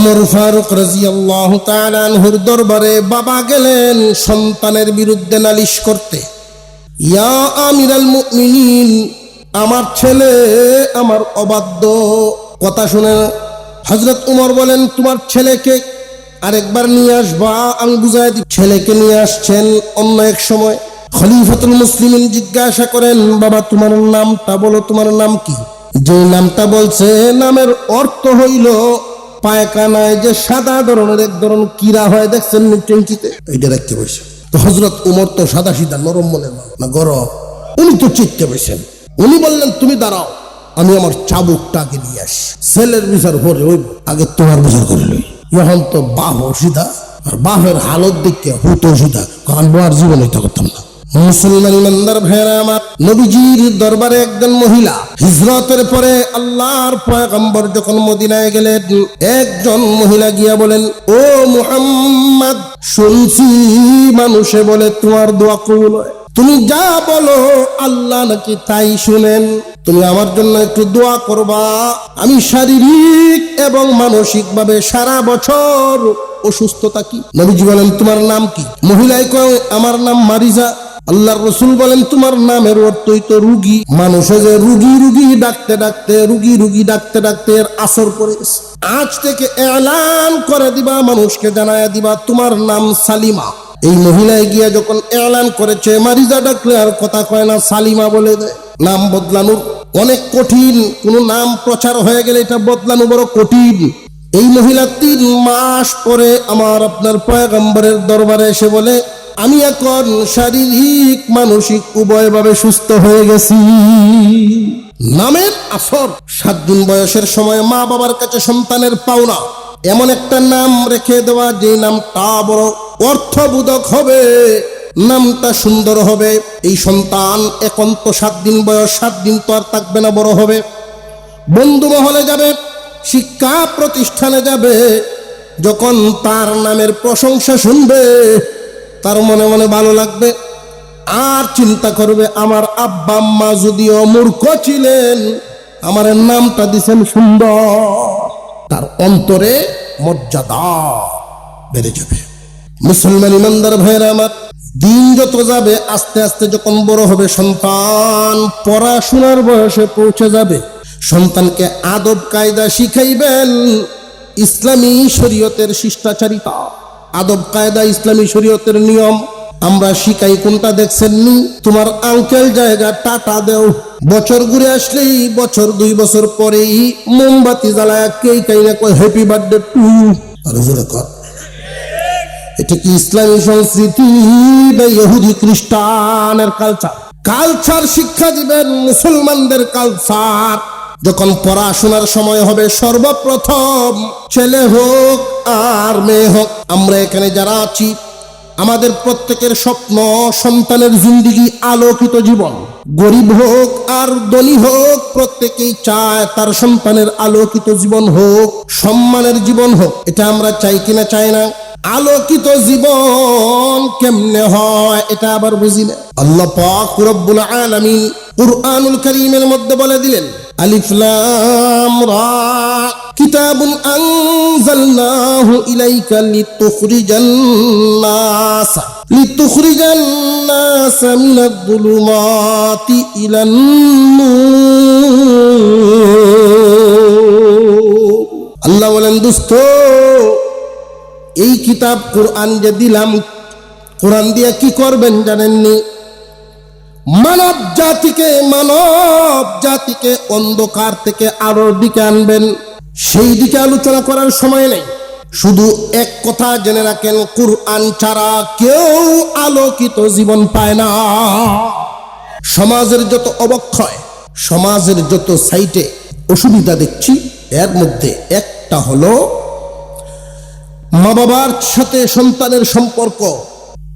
ওমর ফারুক রাদিয়াল্লাহু তাআলা আনহুর দরবারে বাবা গেলেন সন্তানের বিরুদ্ধে নালিশ করতে। ইয়া আমিরাল মুমিনিন, আমার ছেলে আমার অবাধ্য। কথা শুনে হযরত উমর বলেন, তোমার ছেলেকে আরেকবার নিয়ে আসবা, আমি বুঝাই দিই। ছেলেকে নিয়ে আসছেন। অন্য এক সময় খলিফাতুল মুসলিমিন জিজ্ঞাসা করেন, বাবা তোমার নামটা বলো, তোমার নাম কি? যে নামটা বলছে, নামের অর্থ হইল পায়খানায় যে সাদা ধরনের এক ধরনের কিরা হয়, দেখছেন ট্যাঙ্কিতে, এইটা দেখতে বসে। তো হযরত উমর তো সাদা সিধা নরম মনের না গরম, উনি তো চিত্তে বসেন। উনি বললেন, তুমি দাঁড়াও, আমি আমার চাবুকটাকে নিয়ে আসি। ছেলের বিচার করে ওই আগে তোমার বিচার করে লই। এখন তো বাহ সিধা, আর বাহের হালত দেখতে হুতো সিধা, কারণ আর জীবন হইতে করতাম না। মুসলমান ইমানদার ভাইরা আমার, নবীজির দরবারে একজন মহিলা হিজরতের পরে আল্লাহর পয়গম্বর যখন মদিনায় গেলেন, একজন মহিলা গিয়া বলেন, ও মুহাম্মদ, শুনছি মানুষে বলে তোমার দোয়া কবুল হয়, তুমি যা বলো আল্লাহ নাকি তাই শুনেন, তুমি আমার জন্য একটু দোয়া করবা। আমি শারীরিক এবং মানসিক ভাবে সারা বছর অসুস্থ থাকি। নবীজি বলেন, তোমার নাম কি? মহিলায় কয়, আমার নাম মারিজা। আল্লাহর রাসূল বলেন, তোমার নামের অর্থই তো রুগী। মানুষে যে রুগী রুগী ডাকতে ডাকতে রুগী ডাকতে ডাকতে এর আসর পড়ে গেছে। আজ থেকে এলান করে দিবা, মানুষকে জানায়া দিবা তোমার নাম সালিমা। এই মহিলায় গিয়া যখন এলান করেছে, মারিজা ডাকলে আর কথা কয় না, সালিমা বলে দেয়। নাম বদলানো অনেক কঠিন, কোন নাম প্রচার হয়ে গেলে এটা বদলানো বড় কঠিন। এই মহিলা 3 মাস পরে আমার আপনার পয়গম্বরের দরবারে এসে বলে, আমি এখন শারীরিক মানসিক উভয়ভাবে সুস্থ হয়ে গেছি। নামের আসর। 7 দিন বয়সের সময় মা বাবার কাছে সন্তানের পাওনা এমন একটা নাম রেখে দেওয়া, যে নামটা বড় অর্থবোধক হবে, নামটা সুন্দর হবে। এই সন্তান এখন তো 7 দিন বয়স, 7 দিন তো আর থাকবে না, বড় হবে, বন্ধু মহলে যাবে, শিক্ষা প্রতিষ্ঠানে যাবে। যখন তার নামের প্রশংসা শুনবে, তার মনে মনে ভালো লাগবে, আর চিন্তা করবে, আমার আব্বা আম্মা যদিও মূর্খ ছিলেন, আমার নামটা দিছেন সুন্দর। তার অন্তরে মর্যাদা বেড়ে যাবে। মুসলমান ইমানদার ভাইরা আমার, দিন যত যাবে আস্তে আস্তে যখন বড় হবে, সন্তান পড়াশোনার বয়সে পৌঁছে যাবে, সন্তানকে আদব কায়দা শিখাইবেন, ইসলামী শরীয়তের শিষ্টাচারিতা, আদব কায়দা, ইসলামী শরীয়তের নিয়ম আমরা শিখাই। কোনটা দেখছেননি? তোমার আঙ্কেল জায়গা টাটা দেও, বছর ঘুরে আসলেই বছর 2 বছর পরেই মোমবাতি জ্বালায় কেই কাইনা কয় হ্যাপি বার্থডে টু ইউ। আর জোরে কর, এটা কি ইসলামী সংস্কৃতি না ইহুদি খ্রিস্টানের কালচার? কালচার শিক্ষা দিবেন, মুসলমানদের কালচার। যখন পড়াশোনার সময় হবে, সর্বপ্রথম ছেলে হোক আর মেয়ে হোক, আমরা এখানে যারা আছি, আমাদের প্রত্যেকের স্বপ্ন সন্তানের জিন্দেগি আলোকিত জীবন। গরিব হোক আর ধনী হোক, প্রত্যেকেই চায় তার সন্তানের আলোকিত জীবন হোক, সম্মানের জীবন হোক। এটা আমরা চাই কিনা চাই না? আলোকিত জীবন কেমনে হয় এটা আবার বুঝি না। আল্লাহ পাক রব্বুল আলামিন কুরআনুল কারীমের মধ্যে বলে দিলেন, আলিফ লাম রা, কিতাবুন আনজালনাহু ইলাইকা লিতুখরিজান নাস মিনাদ যুলুমাতি ইলান নূর। আল্লাহ বলেন, দোস্ত, এই কিতাব কোরআন যে দিলাম, কোরআন দিয়ে কি করবেন জানেননি? মানব জাতিকে অন্ধকার থেকে আলোর দিকে আনবেন। সেই দিকে আলোচনা করার সময় নেই। শুধু এক কথা জেনে রাখেন, কোরআন ছাড়া কেউ আলোকিত জীবন পায় না। সমাজের যত অবক্ষয়, সমাজের যত সাইটে অসুবিধা দেখছি, এর মধ্যে একটা হলো মা বাবার সাথে সন্তানের সম্পর্ক।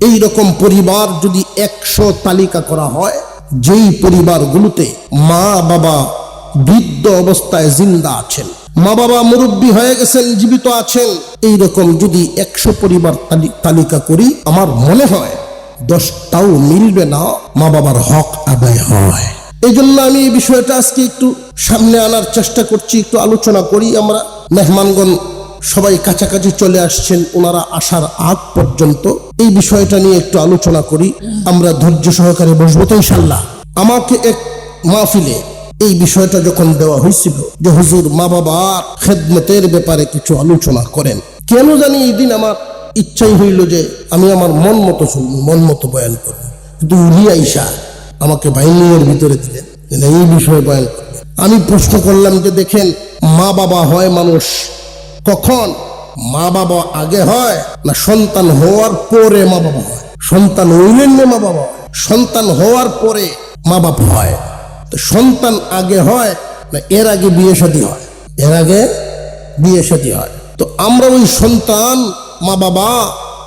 এই রকম পরিবার যদি 100 তালিকা করা হয়, যেই পরিবারগুলোতে মা বাবা বৃদ্ধ অবস্থায় জিন্দা আছেন, মা বাবা মুরব্বী হয়ে গেছেন, জীবিত আছেন, এই রকম যদি 100 পরিবার তালিকা করি, আমার মনে হয় 10টাও মিলবে না মা বাবার হক আদায় হয়। এই জন্য আমি এই বিষয়টা আজকে একটু সামনে আনার চেষ্টা করছি, একটু আলোচনা করি। আমরা মেহমানগণ সবাই কাছাকাছি চলে আসছেন, ওনারা আসার আগ পর্যন্ত এই বিষয়টা নিয়ে একটু আলোচনা করি। আমরা ধৈর্য সহকারে বসবো তো ইনশাল্লাহ। আমাকে এক মাহফিলে এই বিষয়টা যখন দেওয়া হয়েছিল যে হুজুর মা বাবার খেদমতের ব্যাপারে কিছু আলোচনা করেন, কেন জানি এই দিন আমার ইচ্ছাই হইল যে আমি আমার মন মতো শুনবো, মন মতো বয়ান করবো। কিন্তু উনি আইসা আমাকে বাইনের ভিতরে দিলেন, এই বিষয়ে বয়ান করবেন। আমি প্রশ্ন করলাম যে দেখেন, মা বাবা হয় মানুষ কখন? মা বাবা আগে হয় না সন্তান হওয়ার পরে মা বাবা হয়? সন্তান হইলেন না মা বাবা হয়? সন্তান হওয়ার পরে মা বাবা হয়। তো সন্তান আগে হয় না এর আগে বিয়ে শাদী হয়? এর আগে বিয়ে শাদী হয়। তো আমরা ওই সন্তান মা বাবা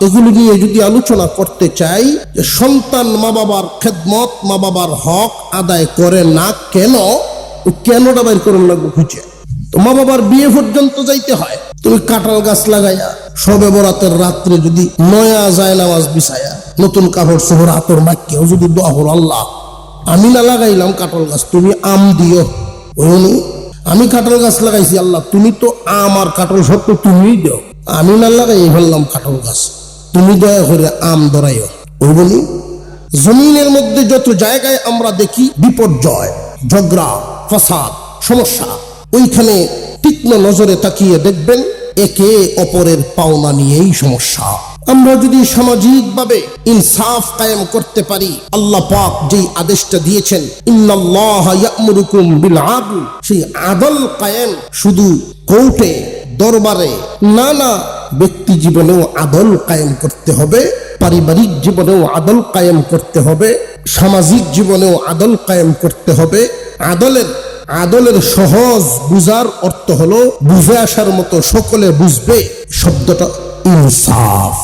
এগুলো নিয়ে যদি আলোচনা করতে চাই যে সন্তান মা বাবার খেদমত, মা বাবার হক আদায় করে না কেন, কেনটা বাইর করে লাগবে খুঁজে। তো মা বাবার বিয়ে পর্যন্ত যাইতে হয়। তুমি কাঁঠাল গাছ লাগাইয়া সবে বরাতের রাত্রে যদি নয়া যায় নামাজ বিছায়া নতুন কাপড় চোপড় হাতর মাখিয়াও যদি দোয়া হল, আল্লাহ আমি না লাগাইলাম কাঁঠাল গাছ, তুমি আম দিও। ওই আমি কাঁঠাল গাছ লাগাইছি, আল্লাহ তুমি তো আম আর কাঁঠাল সব তো তুমিই দিও, আমি না লাগাই ফেললাম কাঁঠাল গাছ, তুমি দয়া করে আম ধরাইও। ওই বলি জমিনের মধ্যে যত জায়গায় আমরা দেখি বিপর্যয়, ঝগড়া, ফাসাদ, সমস্যা, ওইখানে তীক্ষ্ণ নজরে তাকিয়ে দেখবেন একে অপরের পাওনা নিয়েই সমস্যা। আমরা যদি সামাজিকভাবে ইনসাফ কায়েম করতে পারি, আল্লাহ পাক যেই আদেশটা দিয়েছেন ইন্নাল্লাহা ইয়া'মুরুকুম বিল আদল, সেই আদল কায়েম শুধু কোর্টে দরবারে না, ব্যক্তি জীবনেও আদল কায়েম করতে হবে, পারিবারিক জীবনেও আদল কায়েম করতে হবে, সামাজিক জীবনেও আদল কায়েম করতে হবে। আদলের সহজ বুঝার অর্থ হলো বুঝে আসার মতো সকলে বুঝবে শব্দটা ইনসাফ।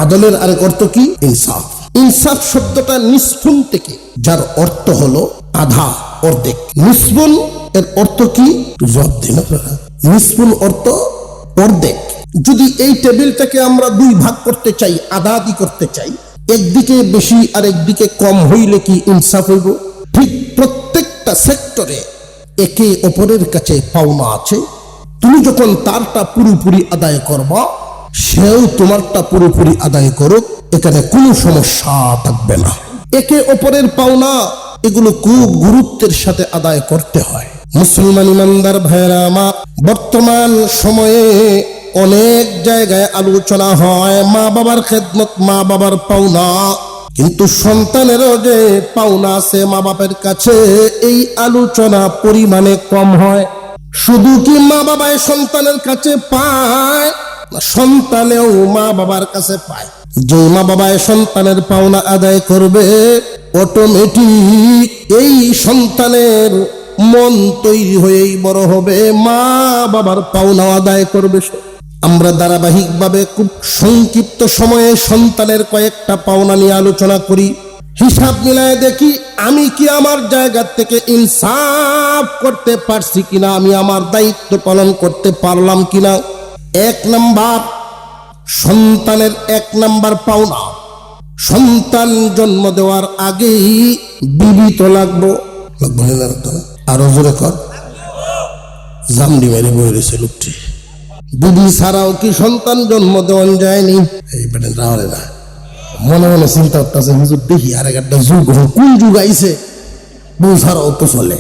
আদলের আরেক অর্থ কি? ইনসাফ। ইনসাফ শব্দটা নিষ্পুন থেকে, যার অর্থ হলো আধা, অর্ধেক। নিষ্পুন এর অর্থ কি? জবাব দিন আপনারা। নিষ্পুন অর্থ অর্ধেক। যদি এই টেবিলটাকে আমরা দুই ভাগ করতে চাই, আধা আধি করতে চাই, একদিকে বেশি আর একদিকে কম হইলে কি ইনসাফ হইব? ঠিক প্রত্যেকটা সেক্টরে একে অপরের কাছে পাওনা আছে। তুমি যখন তারটা পুরোপুরি আদায় করবা, সেও তোমারটা পুরোপুরি আদায় করুক, এখানে কোনো সমস্যা থাকবে না। একে অপরের পাওনা এগুলো খুব গুরুত্বের সাথে আদায় করতে হয়। মুসলমান ইমানদার ভাইরা আমার, বর্তমান সময়ে অনেক জায়গায় আলোচনা হয় মা বাবার খেদমত, মা বাবার পাওনা, কিন্তু সন্তানেরও যে পাওনা আছে মা বাবার কাছে, এই আলোচনা পরিমাণে কম হয়। শুধু কি মা বাবাই সন্তানের কাছে পায়, সন্তানেও মা বাবার কাছে পায়। যে মা বাবায় সন্তানের পাওনা আদায় করবে, অটোমেটিক এই সন্তানের মন তৈরি হয়েই বড় হবে, মা বাবার পাওনা আদায় করবে। আমরা ধারাবাহিকভাবে খুব সংক্ষিপ্ত সময়ে সন্তানের কয়েকটা পাওনা নিয়ে আলোচনা করি। হিসাব মিলায় দেখি আমি কি আমার জায়গা থেকে ইনসাফ করতে পারছি কিনা, আমি আমার দায়িত্ব পালন করতে পারলাম কিনা। এক নাম্বার, সন্তানের এক নাম্বার পাওনা, সন্তান জন্ম দেওয়ার আগেই বিবি তো লাগবো না? আরো জোরে কর, জামডি মেরে বই রয়েছে লোকটি। বিবি ছাড়াও কি সন্তান জন্ম দেওয়া যায়নি? এই বেটা রাওয়ারে না, মনে মনে চিন্তা করতেছে হুজুর দেখি আর একটা যুগ, কোন যুগ আইছে, বউ ছাড়াও তো চলে।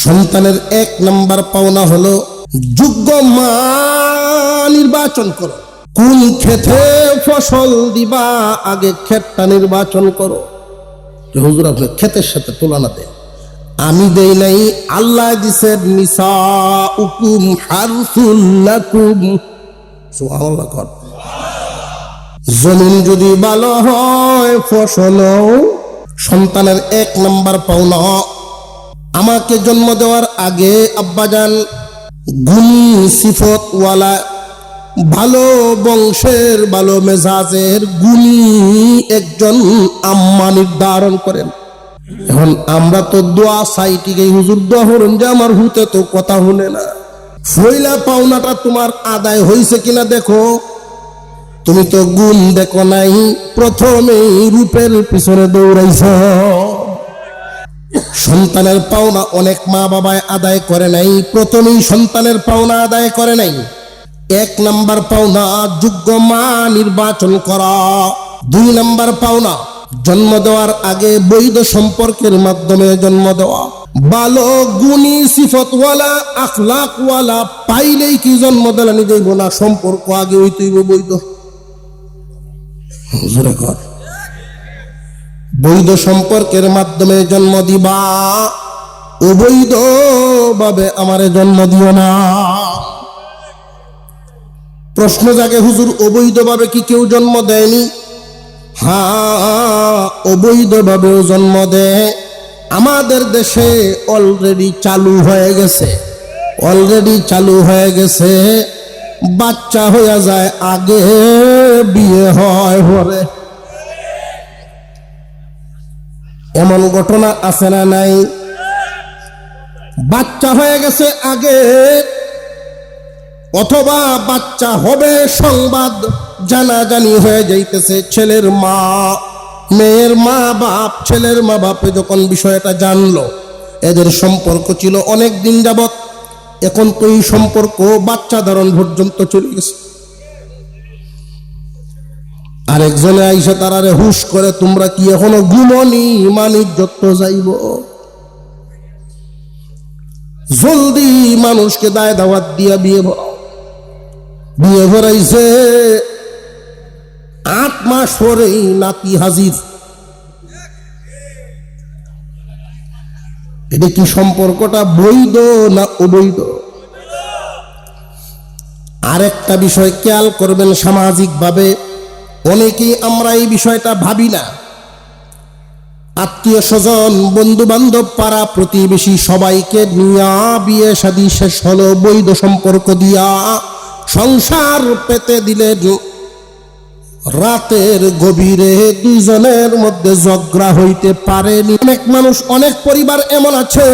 সন্তানের এক নাম্বার পাওনা হলো যোগ্য মা নির্বাচন করো। কোন ক্ষেতে ফসল দিবা, আগে ক্ষেতটা নির্বাচন করো। হুজুর আপনার ক্ষেতের সাথে তুলনা দেন, আমি দেই নাই, আল্লাহ দিছেন নিসাউকুম হারসুল লাকুম। সুবহানাল্লাহ কর। জমিন যদি ভালো হয় ফসলও। সন্তানের এক নাম্বার পাওনা, আমাকে জন্ম দেওয়ার আগে আব্বাজান গুণী সিফতওয়ালা, ভালো বংশের, ভালো মেজাজের গুণী একজন আম্মা নির্ধারণ করেন। এখন আমরা তো দোয়া সাইটি গেই, হুজুর দোয়া হলেন যে আমার হুতে তো কথা হলে না। ফইলা পাওনাটা তোমার আদায় হয়েছে কিনা দেখো। তুমি তো গুণ দেখো নাই, প্রথমেই রূপের পিছনে দৌড়াইছ। সন্তানের পাওনা অনেক মা বাবায় আদায় করে নাই, প্রথমেই সন্তানের পাওনা আদায় করে নাই। এক নাম্বার পাওনা যোগ্য মা নির্বাচন করা। 2 নাম্বার পাওনা জন্ম দেওয়ার আগে বৈধ সম্পর্কের মাধ্যমে জন্ম দেওয়া। ভালো গুণী সিফতওয়ালা আখলাকওয়ালা পাইলেই কি জন্ম দিলানি যাইব না, সম্পর্ক আগে হইতেইব বৈধ। জোরে কর। বৈধ সম্পর্কের মাধ্যমে জন্ম দিবা, অবৈধ ভাবে আমারে জন্ম দিও না। প্রশ্ন জাগে, হুজুর অবৈধ ভাবে কি কেউ জন্ম দেয়নি? হ্যাঁ, অবৈধ ভাবেও জন্ম দেয়। আমাদের দেশে অলরেডি চালু হয়ে গেছে। বাচ্চা হয়ে যায় আগে, বিয়ে হয় পরে। এমন ঘটনা আছে না নাই? বাচ্চা হয়ে গেছে আগে, অথবা বাচ্চা হবে সংবাদ জানাজানি হয়ে যাইতেছে। ছেলের মা, মেয়ের মা বাপ, ছেলের মা বাপে যখন বিষয়টা জানলো, এদের সম্পর্ক ছিল অনেক দিন যাবত, এখন তো এই সম্পর্ক বাচ্চা ধারণ পর্যন্ত চলে গেছে। আরেকজনে আইসা তারারে হুশ করে, তোমরা কি এখনো ঘুমনি? মানিক যত যাইব, জলদি মানুষকে দায় দাওয়াত দিয়া বিয়ে ভরাও। বিয়ে ভরাইছে, 8 মাস পরেই নাতি হাজির। এটা কি সম্পর্কটা বৈধ না অবৈধ? আরেকটা বিষয় খেয়াল করবেন, সামাজিক ভাবে অনেকেই আমরা এই বিষয়টা ভাবি না। আত্মীয় স্বজন, বন্ধু বান্ধব, পাড়া প্রতিবেশী সবাইকে নিয়া বিয়ে শাদী শেষ হলো, বৈধ সম্পর্ক দিয়া সংসার পেতে দিলে রাতের গভীরে দুইজনের মধ্যে ঝগড়া হইতে পারেনি। অনেক মানুষ, অনেক পরিবার এমন আছে,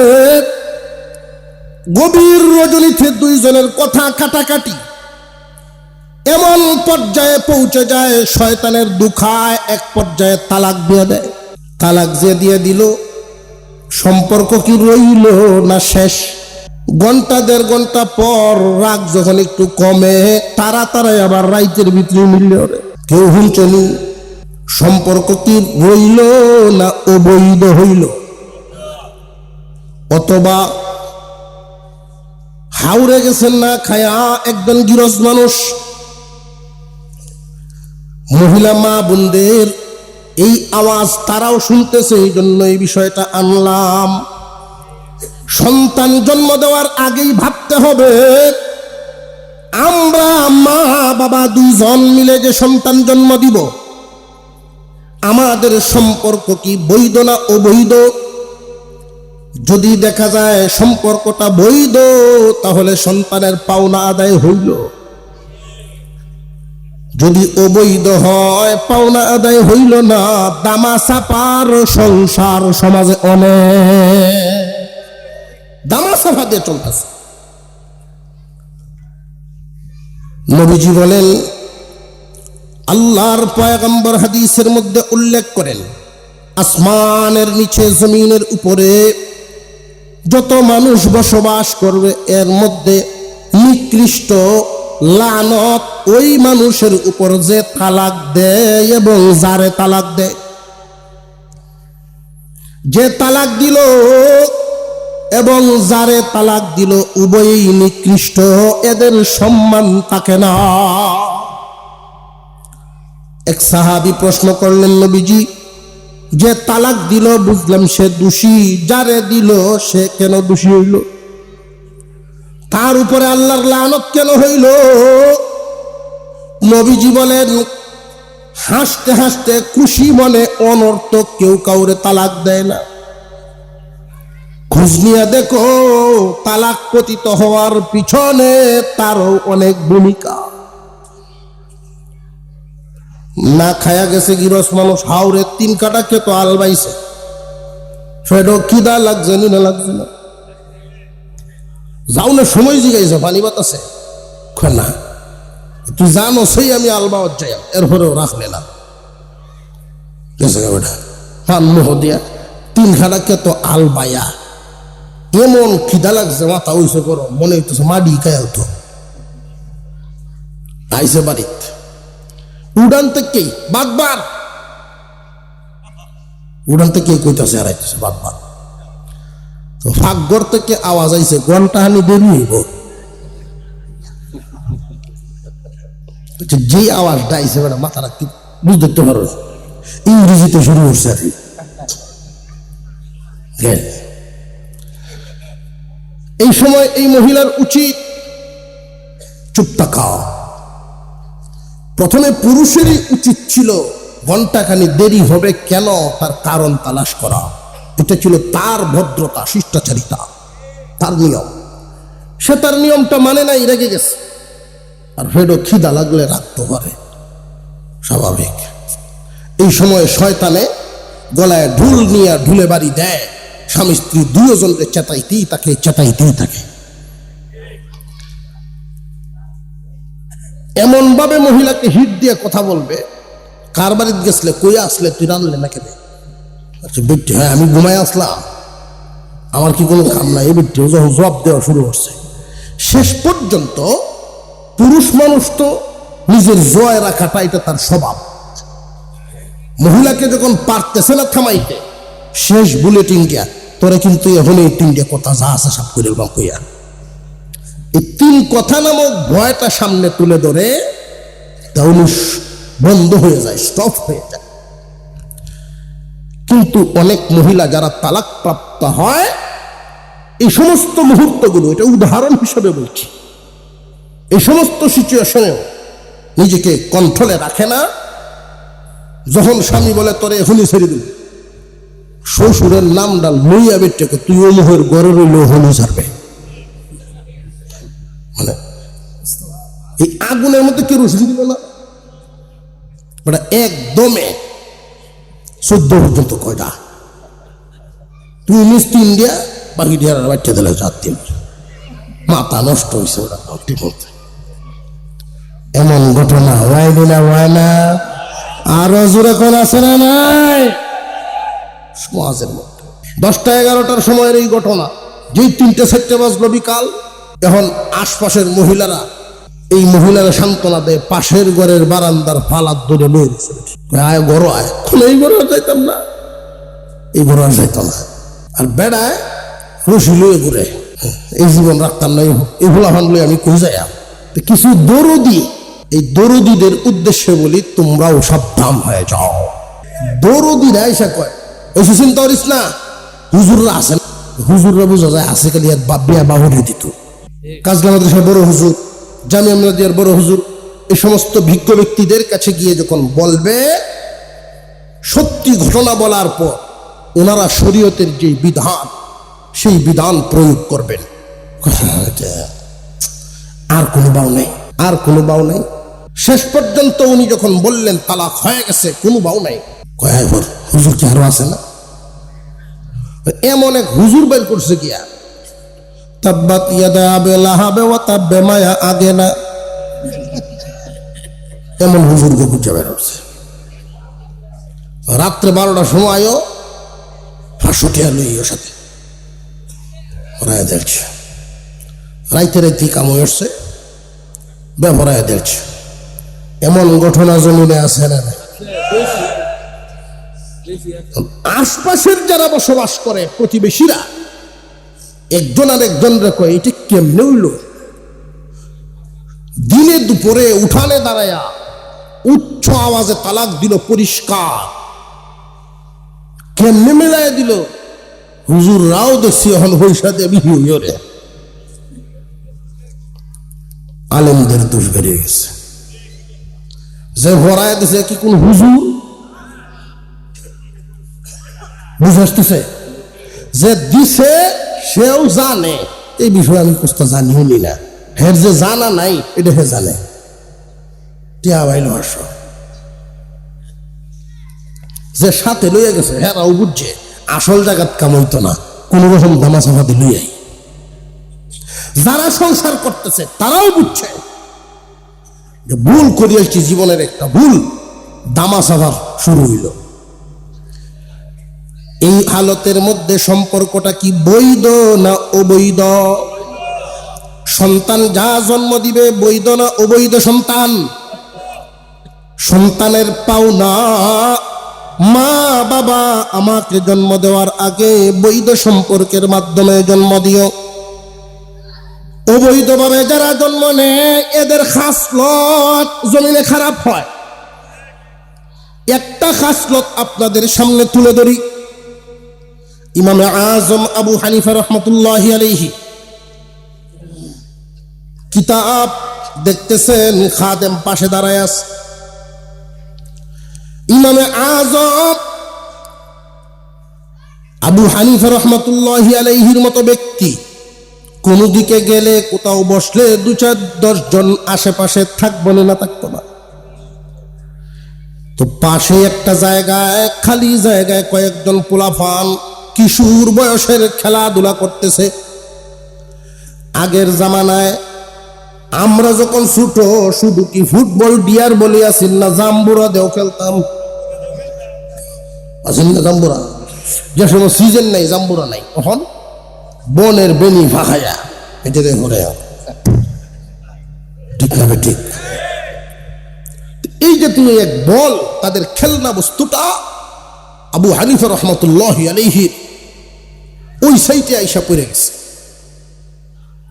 গভীর রজনীতে দুইজনের কথা কাটাকাটি এমন পর্যায়ে পৌঁছে যায়, শয়তানের দুখায় এক পর্যায়ে তালাক দিয়ে দেয়। তালাক যে দিয়ে দিল, সম্পর্ক কি রইল না শেষ? ঘন্টা 1.5 ঘন্টা পর রাগ যখন একটু কমে, তারাই আবার রাইতের ভিতরে মিললে ওরে। কেউ হুঁচনি, সম্পর্ক কি রইল না অবৈধ হইল? অথবা হাওড়ে গেছেন না খায়া একজন গিরস মানুষ। মহিলা মা বোনদের এই আওয়াজ তারাও শুনতেছে, এই জন্য এই বিষয়টা আনলাম। সন্তান জন্ম দেওয়ার আগেই ভাবতে হবে, আমরা মা বাবা দুইজন মিলে যে সন্তান জন্ম দিব, আমাদের সম্পর্ক কি বৈধ না অবৈধ? যদি দেখা যায় সম্পর্কটা বৈধ, তাহলে সন্তানের পাওনা আদায় হইল। যদি অবৈধ হয়, পাওনা আদায় হইল না। দামাচাপার সংসার সমাজে অনেক দামাচাপা দিয়ে চলতেছে। নবীজি বলেন, আল্লাহর পয়গম্বর হাদিসের মধ্যে উল্লেখ করেন, আসমানের নিচে জমিনের উপরে যত মানুষ বসবাস করবে, এর মধ্যে নিকৃষ্ট লানত ওই মানুষের উপর যে তালাক দেয় এবং যারে তালাক দেয়। যে তালাক দিল এবং যারে তালাক দিল, উভয়ই নিকৃষ্ট, এদের সম্মান থাকে না। এক সাহাবী প্রশ্ন করলেন, নবীজি, যে তালাক দিল বুঝলাম সে দোষী, যারে দিল সে কেন দোষী হইল? তার উপরে আল্লাহর লানত কেন হইল? নবীজি বলেন, হাসতে হাসতে খুশি মনে অনর্থক কেউ কাউরে তালাক দেয় না। খোঁজ নিয়ে দেখো, তালাক পতিত হওয়ার পিছনে তারও অনেক ভূমিকা। না খায়া গেছে গিরস মানুষ, হাওড়ে 3 কাটা খেতো আল বাইছে, সেটাও খিদা লাগছে না লাগছে না। যাও না, সময় জিগাইছে, পানি বাতাসে না, তুই জানো সেই আমি আলবাওয়াত যাই, এরপরেও রাখলে না। বেটা পান মোহ দিয়া 3 খাটা খেতো আল বায়া, এমন খিদা লাগছে, মাথা হইছে গরম, মনে হইতেছে মাডি খায়াল তো। আইসে বাড়িত উড়ান থেকেই বাগবার উড়ান থেকে কইতাছে আর আইতেছে বাগবার। তো ফাঁকঘর থেকে আওয়াজ আইছে ঘন্টা হানি দেরি হইব। যে আওয়াজটা আইসে বেটা মাথা রাখতে বুঝতে পারো ইংরেজিতে শুরু করছে আর কি। এই সময় এই মহিলার উচিত চুপ থাকা। প্রথমে পুরুষেরই উচিত ছিল ঘন্টাখানি দেরি হবে কেন তার কারণ তালাশ করা। এটা ছিল তার ভদ্রতা, শিষ্টাচারিতা, তার নিয়ম। সে তার নিয়মটা মানে নাই, রেগে গেছে। আর হেডো খিদা লাগলে রাখতে পারে, স্বাভাবিক। এই সময় শয়তানে গলায় ঢুল নিয়ে ঢুলে বাড়ি দেয়। স্বামী স্ত্রী দুজনকে চেতাইতেই থাকে। এমন ভাবে মহিলাকে হিট দিয়ে কথা বলবে, কার বাড়িতে গেছলে, কই আসলে, তুই রানলে না কেন? আচ্ছা বেটি, হ্যাঁ আমি ঘুমায় আসলাম, আমার কি কোনো কাম নাই? এই বেটি যখন জবাব দেওয়া শুরু করছে, শেষ পর্যন্ত পুরুষ মানুষ তো নিজের জয় রাখাটা এটা তার স্বভাব। মহিলাকে যখন পারতেছে না থামাইতে, শেষ বুলেটিন গিয়া তোরা কিন্তু এখন এই তিনটে কথা যা আছে সব করে কইয়া, এই তিন কথা নামক ভয়টা সামনে তুলে ধরে তাহলে বন্ধ হয়ে যায়, স্টপ হয়ে যায়। কিন্তু অনেক মহিলা যারা তালাক প্রাপ্ত হয়, এই সমস্ত মুহূর্তগুলো, এটা উদাহরণ হিসেবে বলছি, এই সমস্ত সিচুয়েশনেও নিজেকে কন্ট্রোলে রাখে না। যখন স্বামী বলে তোরে এখনই ছেড়ে দিল, শ্বশুরের নামটা লইয়া বেটে তুই ও মোহের গড়ে রইল হলু ছাড়বে। মানে এই আগুনের মধ্যে কেউ রসি দিল না, ওটা একদমে 14 পর্যন্ত কয়টা তুই মিষ্টি ইন্ডিয়া বাকি ডিয়ার বাচ্চা দিলে 4 দিন, মাথা নষ্ট হয়েছে ওটা ঠিক মতো। এমন ঘটনা হয় না? আরো জোরে কোন আছে না নাই সমাজের মধ্যে? 10টা 11টার সময়ের এই ঘটনা, যেই 3টে 4টে বাজলো বিকাল, এখন আশপাশের মহিলারা এই মহিলারা সান্ত্বনা দেয়, পাশের ঘরের বারান্দার ফালার দূরে লয়ে দিচ্ছে, আয় ঘর আয়। এই ঘরে আর যাইতাম না, এই ঘরে আর যাইতাম না। আর বেড়ায় রশি লয়ে ঘুরে, এই জীবন রাখতাম না, এই ভোলাফান লয়ে আমি কই যাই। কিছু দরদি, এই দরদিদের উদ্দেশ্যে বলি, তোমরাও সাবধান হয়ে যাও। দরদিরা এসে কয় ওই চিন্তা করিস না, হুজুররা আছেন, হুজুররা বোঝা যায় আছে খালি আর বিয়া বাহুরে দিত। কাজলা মাদ্রাসার বড় হুজুর, জামিয়া মিলাদিয়ার বড় হুজুর, এই সমস্ত ভিজ্ঞ ব্যক্তিদের কাছে গিয়ে যখন বলবে, সত্যি ঘটনা বলার পর ওনারা শরীয়তের যে বিধান, সেই বিধান প্রয়োগ করবেন। আর কোনো বাউ নেই। শেষ পর্যন্ত উনি যখন বললেন তালাক হয়ে গেছে, কোনো বাউ নাই, কয় হুজুর কি আরো আছে না? এমন এক হুজুর বের করছে গিয়া, তাব্বাত ইয়াদা আবি লাহাব ওয়া তাব্বা মা আগেনা, এমন হুজুরকে খুঁজে বের করছে। রাত্রে 12টার সময়ও 500 টাকা লইও সাথে রায় দেখছে, রাইতে কাম হয়েছে, ব্যবহার দেখছে। এমন ঘটনা জমিনে আছে না? আশপাশের যারা বসবাস করে প্রতিবেশীরা একজন আর একজনরে কয় এটা কেমনে হইল? দিনে দুপুরে উঠানে দাঁড়ায়া উচ্চ আওয়াজে তালাক দিল, পরিষ্কার কেমনে মেলায় দিল? হুজুর রাও দেখছি এখন পয়সা দেবি রে। আলেমদের দোষ বেরিয়ে গেছে, যে ভরায় দিছে কি কোন হুজুর বুঝাসতেছে? যে দিছে সেও জানে, এই বিষয়ে আমি কোস্তা জানিও নি না, হের যে জানা নাই এটা হে জানে। টিয়া ভাইল হাস যে সাথে লইয়া গেছে, হেরাও বুঝছে আসল জায়গাত কামাইতো না, কোন রকম দামাচাফাতি লইয়াই। যারা সংসার করতেছে তারাও বুঝছে যে ভুল করিয়াছি, জীবনের একটা ভুল, দামাচাফার শুরু হইল। এই হালতের মধ্যে সম্পর্কটা কি বৈধ না অবৈধ? সন্তান যা জন্ম দিবে বৈধ না অবৈধ সন্তান? সন্তানের পাওনা মা বাবা আমাকে জন্ম দেওয়ার আগে বৈধ সম্পর্কের মাধ্যমে জন্ম দিও। অবৈধভাবে যারা জন্ম নেয় এদের খাসলত জমিনে খারাপ হয়। একটা খাসলত আপনাদের সামনে তুলে ধরি। ইমাম আজম আবু হানিফা রহমতুল্লাহি আলাইহি কিতাব দেখতেছেন, খাদেম পাশে দাঁড়ায় আছে। ইমাম আজম আবু হানিফা রহমতুল্লাহি আলাইহির মতো ব্যক্তি কোন দিকে গেলে কোথাও বসলে 2-4-10 জন আশেপাশে থাকবো না, থাকতো না। তো পাশে একটা জায়গায়, খালি জায়গায় কয়েকজন পোলাপান কিশোর বয়সের খেলাধুলা করতেছে। আগের জামানায় আমরা যখন ছোট শুধু কি ফুটবল ডিয়ার বলি আসিল না, জাম্বুরা দেও খেলতাম, আসিল না জাম্বুরা? যে সময় সিজন নাই জাম্বুরা নাই, তখন বনের বেনি ফাঁকাইয়া এটাতে ঘুরে, ঠিক না? ঠিক। এই যে তুমি এক বল, তাদের খেলনা বস্তুটা আবু হানিফা রহমতুল্লাহি আলাইহি ওই সাইটে আইসা পড়ে গেছে।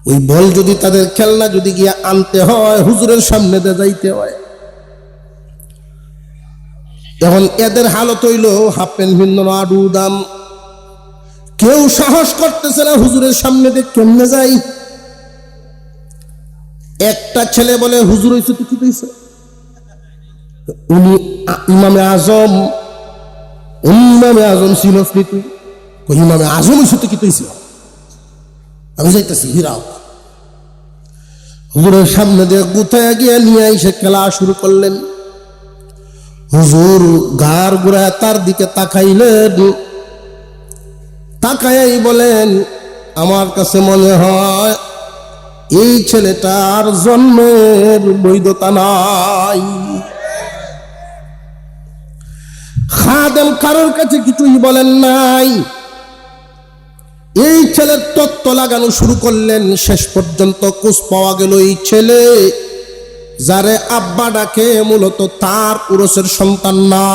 ওই বল যদি তাদের খেলনা যদি গিয়া আনতে হয়, হুজুরের সামনে দিয়ে যাইতে হয়। এখন এদের হালত হইল হাফ প্যান্ট ভিন্ন আডু দাম, কেউ সাহস করতেছে না হুজুরের সামনে দিয়ে কেমনে যাই। একটা ছেলে বলে, হুজুর হইছে তো কি হইছে? উনি ইমামে আজম ছিল, তুই ইমামে আজম হইছে তো কি হইছে? আমি যাইতেছি হিরাও। হুজুরের সামনে দিয়ে গুথায় গিয়ে নিয়ে এসে খেলা শুরু করলেন। হুজুর গার গুড়ায় তার দিকে তাকাইলেন, তাকাই বলেন, আমার কাছে মনে হয় এই ছেলেটার জন্মের বৈধতা নাই। খাদেম কারোর কাছে কিছুই বলেন নাই, এই ছেলের তত্ত্ব লাগানো শুরু করলেন। শেষ পর্যন্ত খোঁজ পাওয়া গেল এই ছেলে যারে আব্বা ডাকে মূলত তার পুরুষের সন্তান না,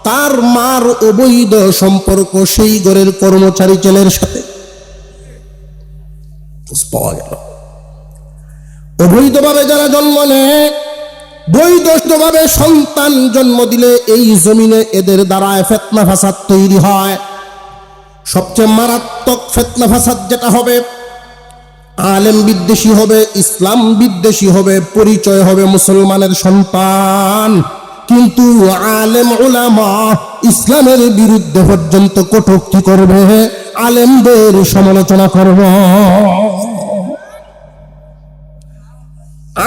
তার মার অবৈধ সম্পর্ক সেই ঘরের কর্মচারী ছেলের সাথে খোঁজ পাওয়া গেল। অবৈধভাবে যারা জন্ম নেয়, বৈধভাবে সন্তান জন্ম দিলে এই জমিনে এদের দ্বারায় ফিতনা ফাসাদ তৈরি হয়। সবচেয়ে মারাত্মক ফিতনা ফাসাদ যেটা হবে, আলেম বিদ্বেষী হবে, ইসলাম বিদ্বেষী হবে, পরিচয় হবে মুসলমানের সন্তান, কিন্তু আলেম উলামা ইসলামের বিরুদ্ধে পর্যন্ত কটূক্তি করবে, আলেমদের সমালোচনা করবে।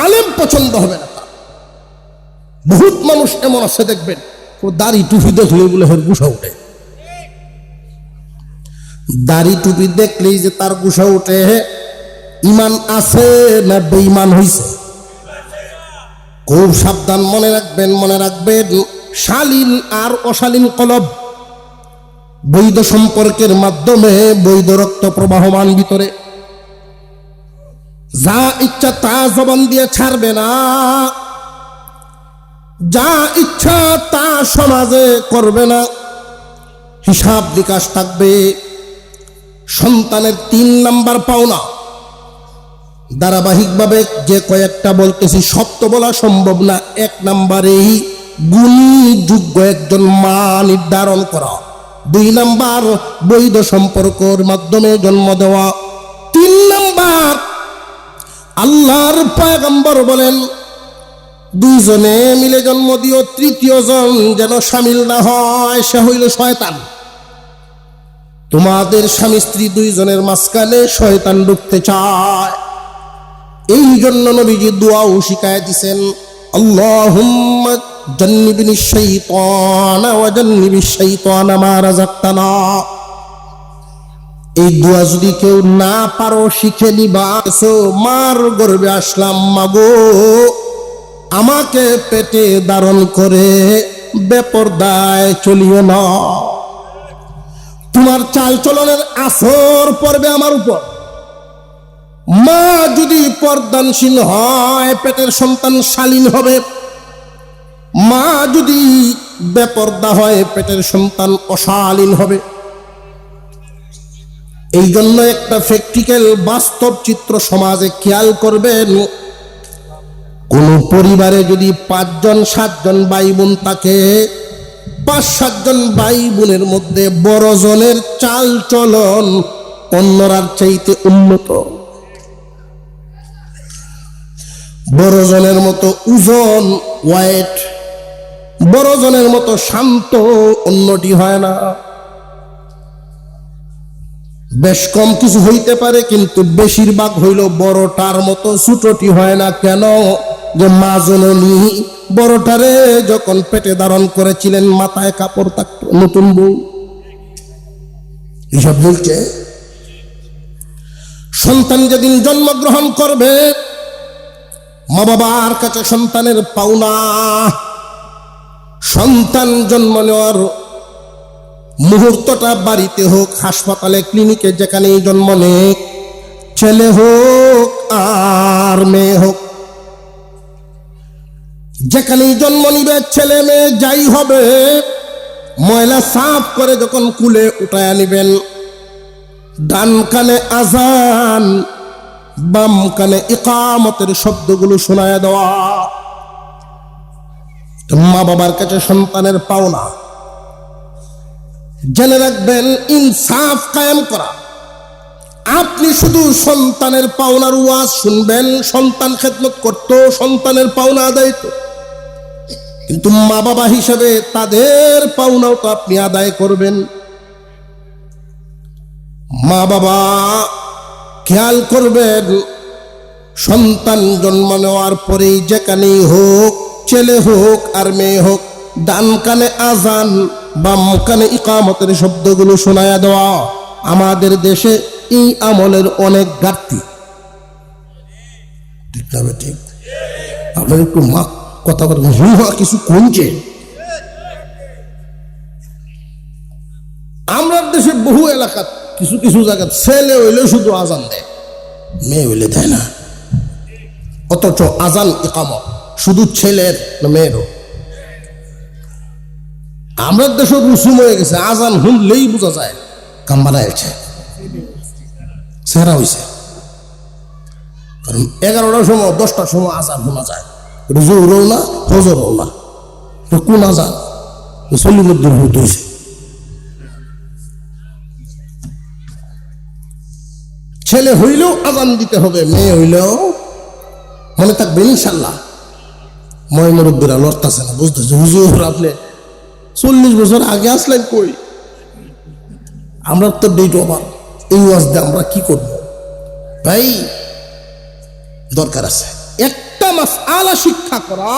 আলেম পছন্দ হবে না। বহুত মানুষ এমন আছে দেখবেন, ও দাড়ি টুপি দেখলে বলে হের গুসা উঠে। দাড়ি টুপি দেখলেই যে তার গুসা উঠে, ইমান আছে না বেঈমান হইছে? খুব সাবধান, মনে রাখবেন, মনে রাখবেন। শালীন আর অশালীন কলব, বৈধ সম্পর্কের মাধ্যমে বৈধ রক্ত প্রবাহমান ভিতরে, যা ইচ্ছা তা জবান দিয়ে ছাড়বে না, যা ইচ্ছা তা সমাজে করবে না, হিসাব বিকাশ থাকবে। সন্তানের 3 নাম্বার পাওনা, ধারাবাহিকভাবে যে কয়েকটা বলতেছি সব তো বলা সম্ভব না। 1 নাম্বারেই গুণী যোগ্য একজন মা নির্ধারণ করা, 2 নাম্বার বৈধ সম্পর্কের মাধ্যমে জন্ম দেওয়া, 3 নাম্বার আল্লাহর পয়গম্বর বলেন 2 জনে মিলে জন্ম দিও, 3য় জন যেন শামিল না হয়, সে হইল শয়তান। তোমাদের স্বামী স্ত্রী 2 জনের মাঝখানে শয়তান ঢুকতে চায়। এই জন্য নবীজি দোয়াও শিখায় দিয়েছেন, আল্লাহুম্মা জান্নিবনি শাইতানা ওয়া জান্নিবিশ শাইতানা মা রাযাকতানা। এই দোয়া যদি কেউ না পারো শিখে নিবা। মার গর্ভে আসলাম, মাগো আমাকে পেটে ধারণ করে বেপরদায় চলিও না। তোমার চাল চলনের আসর পড়বে আমার উপর, মা যদি পর্দানশীল হয় পেটের সন্তান শালীন হবে, মা যদি বেপর্দা হয় পেটের সন্তান অশালীন হবে। এই জন্য একটা প্র্যাকটিক্যাল বাস্তব চিত্র সমাজে খেয়াল করবেন, কোন পরিবারে যদি 5 জন 7 জন ভাই বোন থাকে, 5-7 জন ভাই বোনের মধ্যে বড় জনের চাল চলন অন্যরার চাইতে উন্নত, বড় জনের মতো ওজন ওয়েট, বড় জনের মতো শান্ত অন্যটি হয় না। বেশ কম কিছু হইতে পারে কিন্তু বেশিরভাগ হইল বড়টার মতো ছোটটি হয় না। কেন? যে মা জননী বড়টারে যখন পেটে ধারণ করেছিলেন মাথায় কাপড় থাকতো, নতুন বউ এসব বলছে। সন্তান যেদিন জন্মগ্রহণ করবে মা বাবার কাছে সন্তানের পাওনা, সন্তান জন্ম নেওয়ার মুহূর্তটা বাড়িতে হোক হাসপাতালে ক্লিনিকে যেখানেই জন্ম নেক, ছেলে হোক আর মেয়ে হোক, যেখানেই জন্ম নিবে ছেলে মেয়ে যাই হবে, ময়লা সাফ করে যখন কুলে উঠায় নিবেন, ডান কানে আজান বাম কানে ইকামতের শব্দগুলো শোনায় দেওয়া। মা বাবার কাছে সন্তানের পাওনা। জেনে রাখবেন ইনসাফ কায়েম করা। আপনি শুধু সন্তানের পাওনার ওয়াজ শুনবেন, সন্তান খেদমত করত, সন্তানের পাওনা আদায় তো, কিন্তু মা বাবা হিসেবে তাদের পাওনাও তো আপনি আদায় করবেন। মা বাবা খেয়াল করবেন, সন্তান জন্ম নেওয়ার পরেই যেখানেই হোক, ছেলে হোক আর মেয়ে হোক, ডান কানে আজান বাম কানে ইকামতের শব্দগুলো শোনায়া দেওয়া। আমাদের দেশে এই আমলের অনেক ঘাটতি। ঠিক না? ঠিক। আপনার একটু মা কথা বলবেন, কিছু কমছে। আমরা দেশে বহু এলাকা কিছু কিছু জায়গা ছেলে হইলে শুধু আজান দেয়, মেয়ে হইলে দেয় না। অথচ আজান ইকামত শুধু ছেলের না মেয়েরও। আমরা দেশে রুসুম হয়ে গেছে, আজান শুনলেই বোঝা যায় কাম্বারা এসেছে, সেরা হয়েছে। কারণ 11টার সময় 10টার সময় আজান শোনা যায়, জোরও না ফজরও না, কোন আজান? সলিমুদ্দিন হইতেছে। ছেলে হইলেও আজান দিতে হবে, মেয়ে হইলেও। মনে থাকবেন ইনশাল্লাহ। ময় মুরব্বীরা লড়তাছে না, বুঝতেছে হুজুর আপনি 40 বছর আগে আসলেন কই? আমরা তো ডেট ওভার, এই ওয়াজ দিয়ে আমরা কি করব? ভাই দরকার আছে একটা মাসআলা শিক্ষা করা,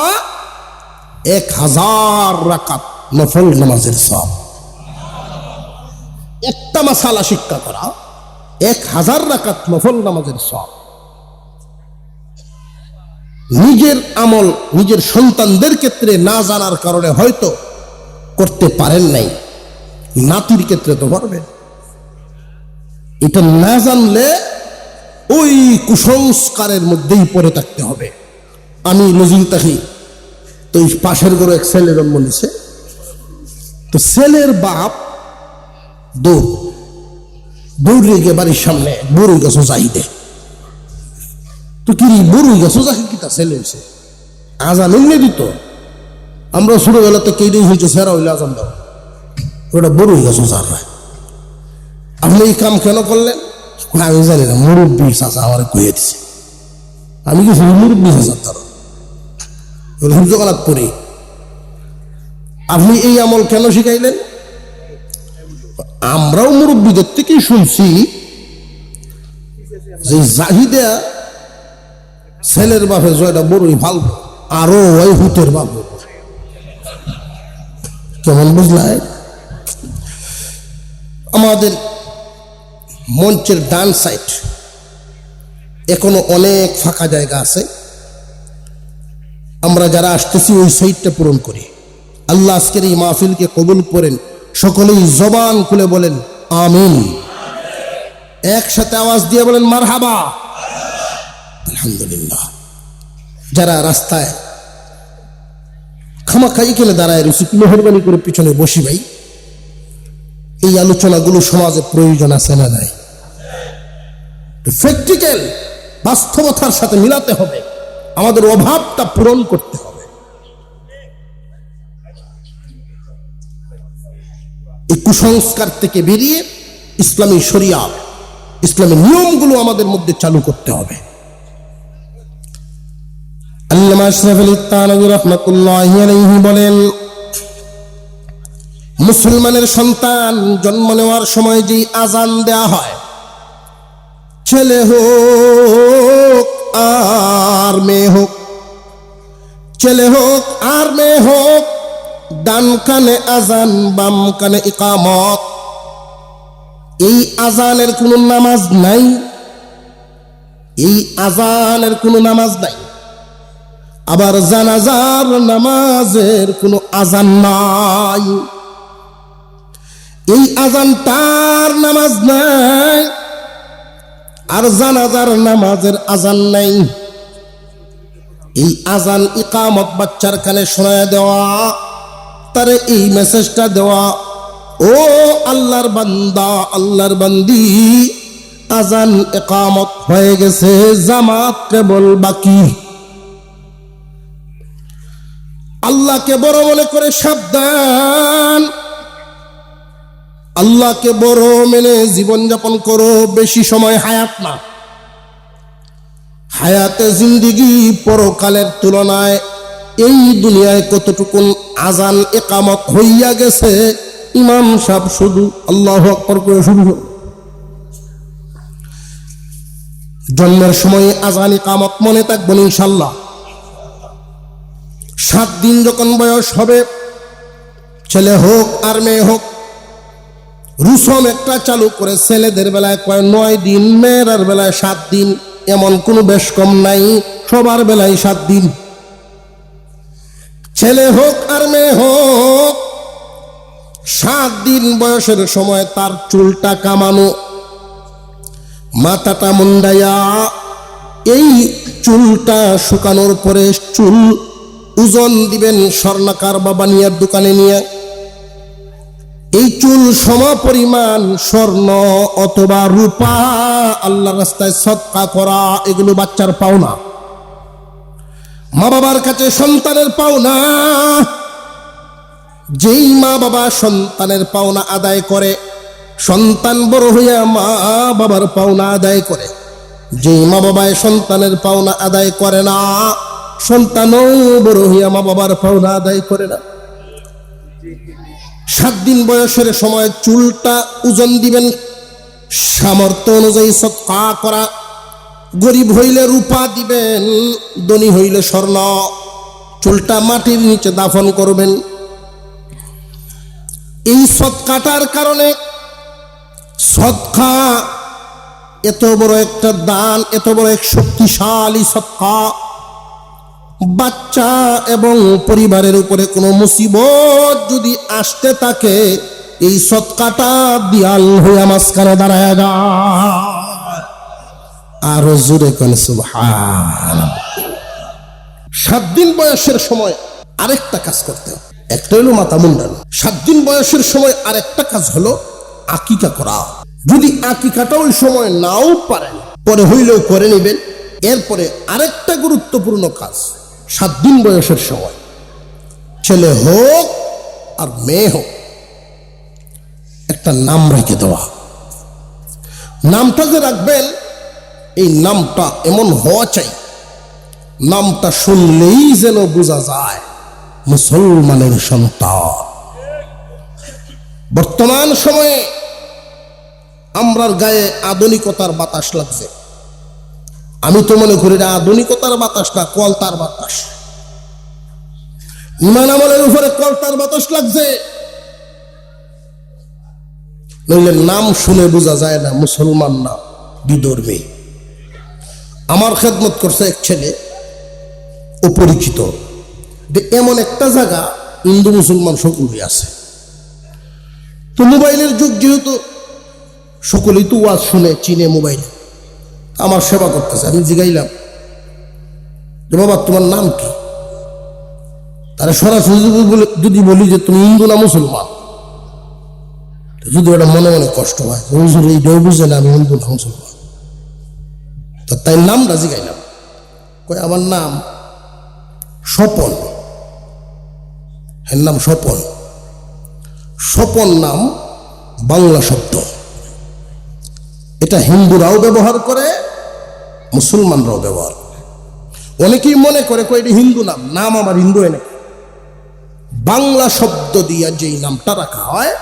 1000 রাকাত নফল নামাজের সওয়াব। একটা মাসআলা শিক্ষা করা 1000 রাকাত নফল নামাজের সওয়াব। নিজের আমল নিজের সন্তানদের ক্ষেত্রে না জানার কারণে হয়তো করতে পারেন নাই, নাতির ক্ষেত্রে তো পারবেন। এটা না জানলে ওই কুসংস্কারের মধ্যেই পড়ে থাকতে হবে। আমি নজির থাকি তো এই পাশের ঘরে এক ছেলে জন্ম নিছে, তো ছেলের বাপ দৌড়ে গিয়ে বাড়ির সামনে বড়ই গাছ চাহিদে। তো কি বড়ই গাছ চাহি কি তা ছেলে হয়েছে? আজান এমনি দিত। আমরা ছোটবেলাতে কেটে হয়েছে সেরা হইলে আজান দাও, ওটা বড়ই গাছ চার। আপনি এই কাম কেন করলেন? আমি জানি না, মুরব্বী চাচা আমার কয়ে দিছে। আমি কিছু মুরব্বী চাচা তার হুজকালাত করি। আপনি এই আমল কেন শিখাইলেন? আমরাও মুরব্বীদের থেকেই শুনছি যে জাহিদা ছেলের বাপে জয়টা বড়ই ভাল, আরো ওই হুতের বাপ। কেমন বুঝলাই? আমাদের মঞ্চের ডান সাইড এখনো অনেক ফাঁকা জায়গা আছে, আমরা যারা আসতেছি ওই সাইডটা পূরণ করি। আল্লাহ আজকের এই মাহফিলকে কবুল করেন। সকলেই জবান খুলে বলেন আমিন, একসাথে আওয়াজ দিয়ে বলেন মারহাবা। আলহামদুলিল্লাহ। যারা রাস্তায় খামাখাই খেলে দাঁড়ায় রয়েছে, মেহরবানি করে পিছনে বসি ভাই। এই আলোচনাগুলো সমাজে প্রয়োজন আছে না নাই? প্র্যাকটিক্যাল বাস্তবতার সাথে মিলাতে হবে, আমাদের অভাবটা পূরণ করতে হবে। এই কুসংস্কার থেকে বেরিয়ে ইসলামী শরিয়াত, ইসলামী নিয়মগুলো আমাদের মধ্যে চালু করতে হবে। আল্লামা আশরাফ আলী থানভী রাহমাতুল্লাহি আলাইহি বলেন, মুসলমানের সন্তান জন্ম নেওয়ার সময় যে আজান দেয়া হয়, ছেলে হোক আর মেয়ে হোক, ছেলে হোক আর মেয়ে হোক, ডান কানে আজান বাম কানে ইকামত। এই আজানের কোনো নামাজ নাই, এই আজানের কোনো নামাজ নাই। আবার জানাজার নামাজের কোনো আজান নাই, এই আজানটার নামাজ নাই, আর জানাজার নামাজের আজান নাই। এই আজান ইকামত বাচ্চার কানে শোনায় দেওয়া, তারে এই মেসেজটা দেওয়া, ও আল্লাহর বান্দা আল্লাহর বান্দি, আজান ইকামত হয়ে গেছে, জামাত কেবল বাকি। আল্লাহকে বড় মনে করে সাবধান, আল্লাহকে বড় মেনে জীবনযাপন করো। বেশি সময় হায়াত না, হায়াতে জিন্দিগি পরকালের তুলনায় এই দুনিয়ায় কতটুকুন আজান ইকামত হইয়া গেছে, ইমাম সাহেব শুধু আল্লাহু আকবার করে শুরু। জন্মের সময় আজান ইকামত মনে থাকবেন ইনশাআল্লাহ। 7 দিন যখন বয়স হবে, ছেলে হোক আর মেয়ে হোক, রুসম একটা চালু করে ছেলেদের বেলায় কয় 9 দিন, মেয়েরার বেলায় 7 দিন। এমন কোনো বেশ কম নাই, সবার বেলায় 7 দিন। ছেলে হোক আর মেয়ে হোক, 7 দিন বয়সের সময় তার চুলটা কামানো, মাথাটা মুন্ডাইয়া, এই চুলটা শুকানোর পরে চুল ওজন দিবেন স্বর্ণকার বা বানিয়ার দোকানে নিয়ে। এই চুল সমপরিমাণ স্বর্ণ অথবা রূপা আল্লাহর রাস্তায় সদকা করা, এগুলো বাচ্চার পাওনা, মা বাবার কাছে সন্তানের পাওনা। যেই মা বাবা সন্তানের পাওনা আদায় করে, সন্তান বড় হইয়া মা বাবার পাওনা আদায় করে। যেই মা বাবায় সন্তানের পাওনা আদায় করে না, সন্তানও বড় হইয়া মা বাবার পাওনা আদায় করে না। 7 দিন বয়সের সময় চুলটা ওজন দিবেন, সামর্থ্য অনুযায়ী সদকা করা। গরিব হইলে রূপা দিবেন, ধনী হইলে স্বর্ণ। চুলটা মাটির নিচে দাফন করবেন। এই সদকাটার কারণে, সদকা এত বড় একটা দান, এত বড় এক শক্তিশালী সদকা, বাচ্চা এবং পরিবারের উপরে কোনো মুসিবত যদি আসতে থাকে, এই সদকাটা দিয়াল হইয়া মাঝখানে দাঁড়ায় যায়। আর জোরে কোন সুবহানাল্লাহ। 7 দিন বয়সের সময় আরেকটা কাজ করতে হবে, একটা হলো মাথা মুন্ডানো। 7 দিন বয়সের সময় আরেকটা কাজ হলো আকিকা করা। যদি আকিকাটা ওই সময় নাও পারেন, পরে হইলেও করে নেবেন। এরপরে আরেকটা গুরুত্বপূর্ণ কাজ, 7 দিন বয়সের সময় ছেলে হোক আর মেয়ে হোক, একটা নাম রেখে দেওয়া। নামটা যে রাখবেন, এই নামটা এমন হওয়া চাই, নামটা শুনলেই যেন বোঝা যায় মুসলমানের সন্তান। বর্তমান সময়ে আমরার গায়ে আধুনিকতার বাতাস লাগছে। আমি তো মনে করি না আধুনিকতার বাতাস না, কলতার বাতাস। ইমান আমলের উপরে কলতার বাতাস লাগছে। নইলে নাম শুনে বোঝা যায় না মুসলমান না বিধর্মী। আমার খেদমত করছে এক ছেলে, অপরিচিত। এমন একটা জায়গা হিন্দু মুসলমান সকলেই আছে। তো মোবাইলের যুগ, যেহেতু সকলেই তো ওয়াজ শুনে চিনে মোবাইলে, আমার সেবা করতেছে। আমি জিগাইলাম, যে বাবা তোমার নাম কি, তারা সরাসরি যদি বলি যে তুমি হিন্দু না মুসলমান, যদি ওটা মনে মনে কষ্ট হয়, হুজুর এইটাও বুঝে না আমি হিন্দু না মুসলমান, তো তাই নামটা জিগাইলাম। কই আমার নাম স্বপন। এর নাম স্বপন। স্বপন নাম বাংলা শব্দ, এটা হিন্দুরাও ব্যবহার করে, মুসলমানরাও ব্যবহার করে। অনেকেই মনে করে কই এটা হিন্দু নাম, নাম আমার হিন্দু এনে, বাংলা শব্দ দিয়া যেই নামটা রাখা হয়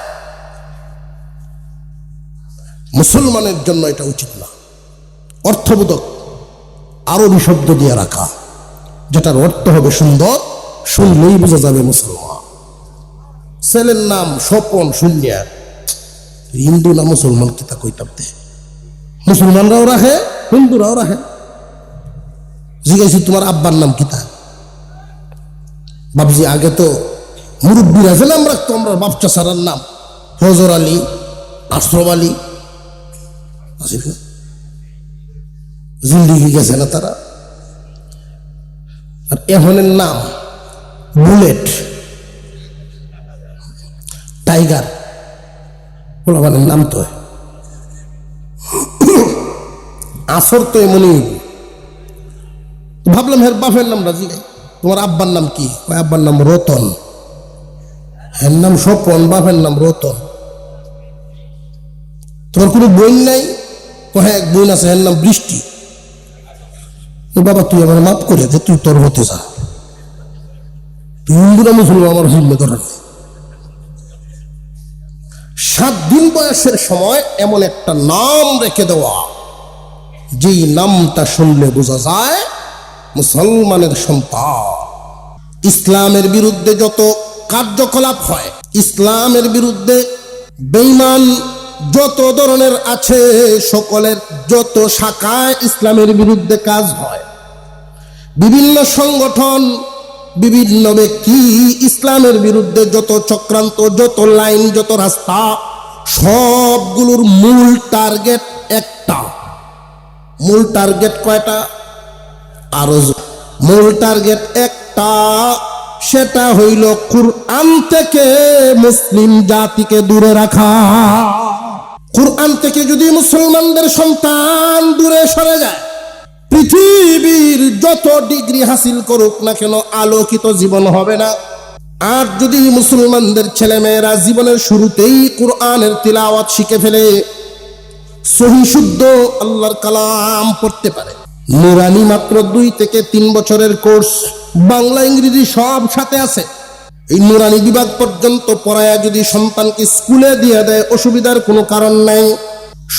মুসলমানের জন্য এটা উচিত না। অর্থবোধক আরবি শব্দ দিয়ে রাখা, যেটার অর্থ হবে সুন্দর, শুনলেই বোঝা যাবে মুসলমান। ছেলের নাম স্বপন শুনলিয়া হিন্দু না মুসলমান কিতা কইতাম দে, মুসলমানরাও রাখে হিন্দুরাও রাখে। জিজ্ঞাসি তোমার আব্বার নাম কিতা, বাবজি আগে তো মুরব্বীর আছে নাম রাখতো, আমরা বাপচা সারার নাম ফজর আলী, আশরফ আলী, জিন্দিগি গেছে না তারা। আর এখনের নাম বুলেট, টাইগার, পোলাপানের নাম তো আসর তো এমনই। ভাবলাম হের বাপের নাম রাজি গাই, তোমার আব্বার নাম কি? আব্বার নাম রতন। হের নাম স্বপন, বাপের নাম রতন। তোমার কোনো বোন নাই? হ্যাঁ এক বোন আছে, এর নাম বৃষ্টি। বাবা তুই আমার মাফ করে দে, তুই তোর হতে যা, তুই হিন্দু না মুসলমান আমার হিন্দু ধরার। 7 দিন বয়সের সময় এমন একটা নাম রেখে দেওয়া, যেই নামটা শুনলে বোঝা যায় মুসলমানের সন্তান। ইসলামের বিরুদ্ধে যত কার্যকলাপ হয়, ইসলামের বিরুদ্ধে বেঈমান যত ধরনের আছে, সকলের যত শাখায় ইসলামের বিরুদ্ধে কাজ হয়, বিভিন্ন সংগঠন, বিভিন্ন ব্যক্তি ইসলামের বিরুদ্ধে যত চক্রান্ত, যত লাইন, যত রাস্তা, সবগুলোর মূল টার্গেট একটা। মূল টার্গেট কয়টা? আরো মূল টার্গেট একটা, সেটা হইল কুরআন থেকে মুসলিম জাতিকে দূরে রাখা। কুরআন থেকে যদি মুসলমানদের সন্তান দূরে সরে যায়, পৃথিবীর যত ডিগ্রি হাসিল করুক না কেন আলোকিত জীবন হবে না। আর যদি মুসলমানদের ছেলেমেয়েরা জীবনের শুরুতেই কুরআনের তিলাওয়াত শিখে ফেলে, সহি শুদ্ধ আল্লাহর কালাম পড়তে পারে, নুরানি মাত্র 2 থেকে 3 বছরের কোর্স, বাংলা ইংরেজি সব সাথে আছে, এই নুরানি বিভাগ পর্যন্ত পড়ায়া যদি সন্তানকে স্কুলে দিয়ে দেয়, অসুবিধার কোনো কারণ নাই।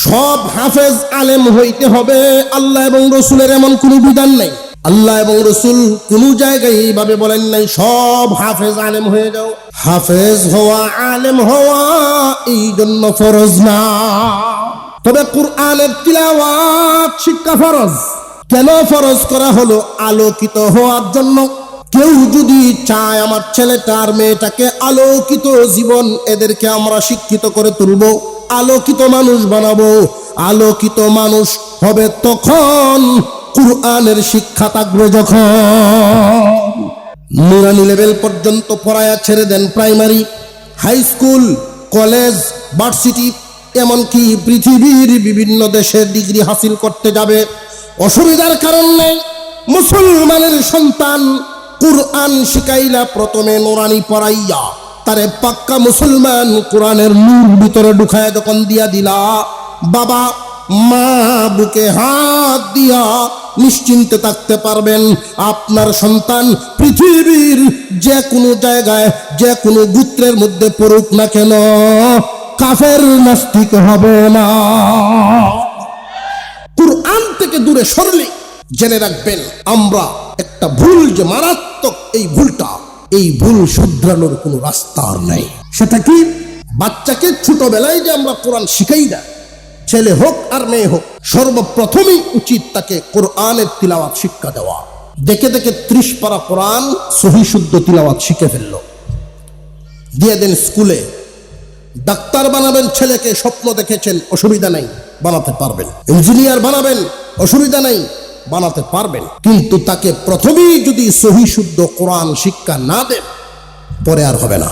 সব হাফেজ আলেম হইতে হবে আল্লাহ এবং রসুলের এমন কোনো বিধান নাই। আল্লাহ এবং রসুল কোন জায়গায় এইভাবে বলেন নাই সব হাফেজ আলেম হয়ে যাও। হাফেজ হওয়া, আলেম হওয়া এই জন্য ফরজ না, তবে কুরআনের তিলাওয়াত শিক্ষা ফরজ। কেন ফরজ করা হলো? আলোকিত হওয়ার জন্য। কেউ যদি চায় আমার ছেলেটা আর মেয়েটাকে আলোকিত জীবন, এদেরকে আমরা শিক্ষিত করে তুলবো, আলোকিত মানুষ বানাবো, আলোকিত মানুষ হবে তখন কুরআনের শিক্ষা থাকবে যখন। নুরানি লেভেল পর্যন্ত পড়ায়া ছেড়ে দেন, primary, high school, college, varsity, এমনকি পৃথিবীর বিভিন্ন দেশে ডিগ্রি হাসিল করতে যাবে, অসুবিধার কারণ নেই। মুসলমানের সন্তান কুরআন শিখাইলা, প্রথমে নুরানি পড়াইয়া তারে পাক্কা মুসলমান কোরআনের নূর ভিতরে ঢুকায় যখন দিয়া দিলা, বাবা মা বুকে হাত দিয়া নিশ্চিন্তে থাকতে পারবেন আপনার সন্তান পৃথিবীর যে কোনো জায়গায়, যে কোনো গোত্রের মধ্যে পড়ুক না কেন, কাফের নাস্তিক হবে না। কুরআন থেকে দূরে সরলে জেনে রাখবেন, আমরা একটা ভুল যে মারাত্মক, এই ভুল শুধরানোর কোনো রাস্তা আর নাই। সেটা কি? বাচ্চাকে ছোটবেলায় যে আমরা কোরআন শিখাই না, ছেলে হোক আর মেয়ে হোক, সর্বপ্রথমই উচিত তাকে কোরআনের তিলাওয়াত শিক্ষা দেওয়া। দেখে দেখে 30 পারা কোরআন সহি শুদ্ধ তিলাওয়াত শিখে ফেললো, দিয়ে দেন স্কুলে। ডাক্তার বানাবেন ছেলেকে, স্বপ্ন দেখেছেন, অসুবিধা নাই, বানাতে পারবেন। ইঞ্জিনিয়ার বানাবেন, অসুবিধা নাই, বানাতে পারবেন, কিন্তু তাকে প্রথমেই যদি সহি শুদ্ধ কোরআন শিক্ষা না দেন, পরে আর হবে না।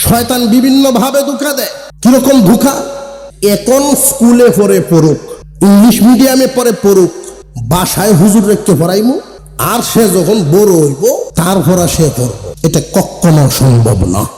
শয়তান বিভিন্ন ভাবে ধোঁকা দেয়। কিরকম ধোঁকা? এখন স্কুলে পড়ে পড়ুক, ইংলিশ মিডিয়ামে পড়ে পড়ুক, বাসায় হুজুর রেখে পড়াইমু, আর সে যখন বড় হইব তারপর সে পড়ব, এটা কখনো সম্ভব না।